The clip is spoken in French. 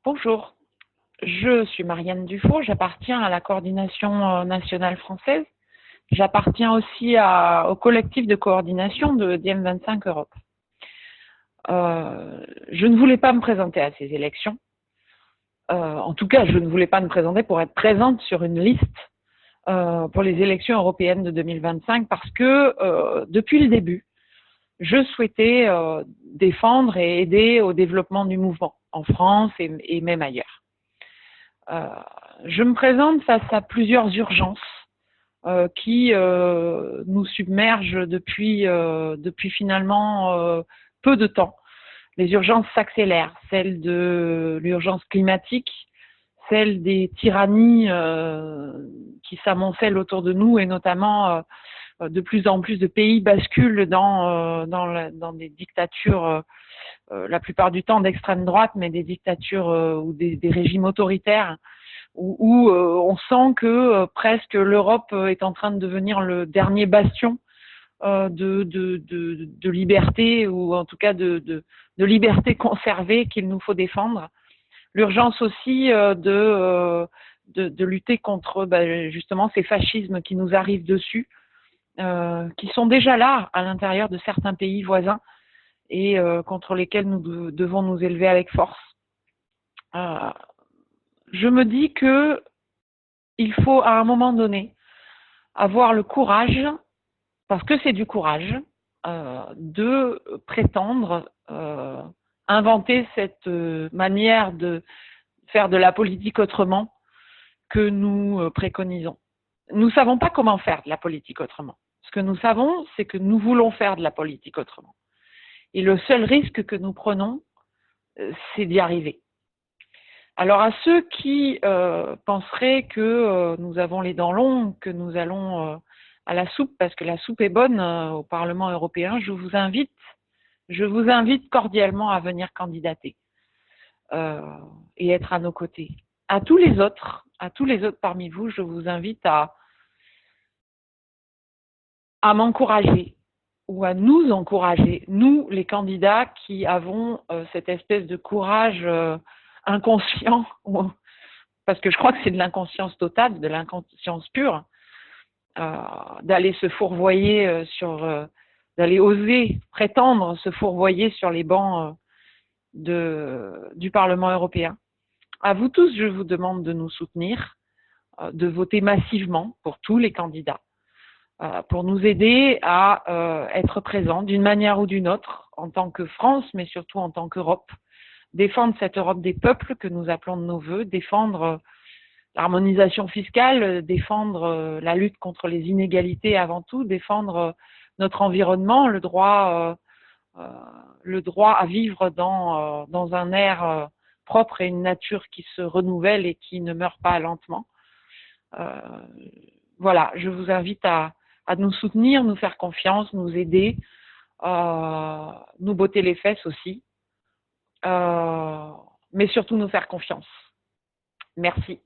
Bonjour, je suis Marianne Dufour, j'appartiens à la coordination nationale française. J'appartiens aussi au collectif de coordination de DiEM25 Europe. Je ne voulais pas me présenter à ces élections. En tout cas, je ne voulais pas me présenter pour être présente sur une liste pour les élections européennes de 2025 parce que depuis le début, je souhaitais défendre et aider au développement du mouvement en France et même ailleurs. Je me présente face à plusieurs urgences qui nous submergent depuis finalement peu de temps. Les urgences s'accélèrent, celle de l'urgence climatique, celle des tyrannies qui s'amoncellent autour de nous et notamment de plus en plus de pays basculent dans des dictatures, la plupart du temps d'extrême droite, mais des dictatures ou des régimes autoritaires où on sent que presque l'Europe est en train de devenir le dernier bastion de liberté ou en tout cas de liberté conservée qu'il nous faut défendre. L'urgence aussi de lutter contre justement ces fascismes qui nous arrivent dessus, qui sont déjà là à l'intérieur de certains pays voisins et contre lesquels nous devons nous élever avec force. Je me dis que il faut à un moment donné avoir le courage, parce que c'est du courage, de prétendre inventer cette manière de faire de la politique autrement que nous préconisons. Nous ne savons pas comment faire de la politique autrement. Ce que nous savons, c'est que nous voulons faire de la politique autrement. Et le seul risque que nous prenons, c'est d'y arriver. Alors à ceux qui penseraient que nous avons les dents longues, que nous allons à la soupe, parce que la soupe est bonne au Parlement européen, je vous invite cordialement à venir candidater et être à nos côtés. À tous les autres parmi vous, je vous invite à m'encourager ou à nous encourager, nous les candidats qui avons cette espèce de courage inconscient, parce que je crois que c'est de l'inconscience totale, de l'inconscience pure, d'aller se fourvoyer d'aller oser prétendre se fourvoyer sur les bancs du Parlement européen. À vous tous, je vous demande de nous soutenir, de voter massivement pour tous les candidats, pour nous aider à être présents d'une manière ou d'une autre en tant que France, mais surtout en tant qu'Europe, défendre cette Europe des peuples que nous appelons de nos vœux, défendre l'harmonisation fiscale, défendre la lutte contre les inégalités avant tout, défendre notre environnement, le droit à vivre dans un air propre et une nature qui se renouvelle et qui ne meurt pas lentement. Voilà, je vous invite à nous soutenir, nous faire confiance, nous aider, nous botter les fesses aussi, mais surtout nous faire confiance. Merci.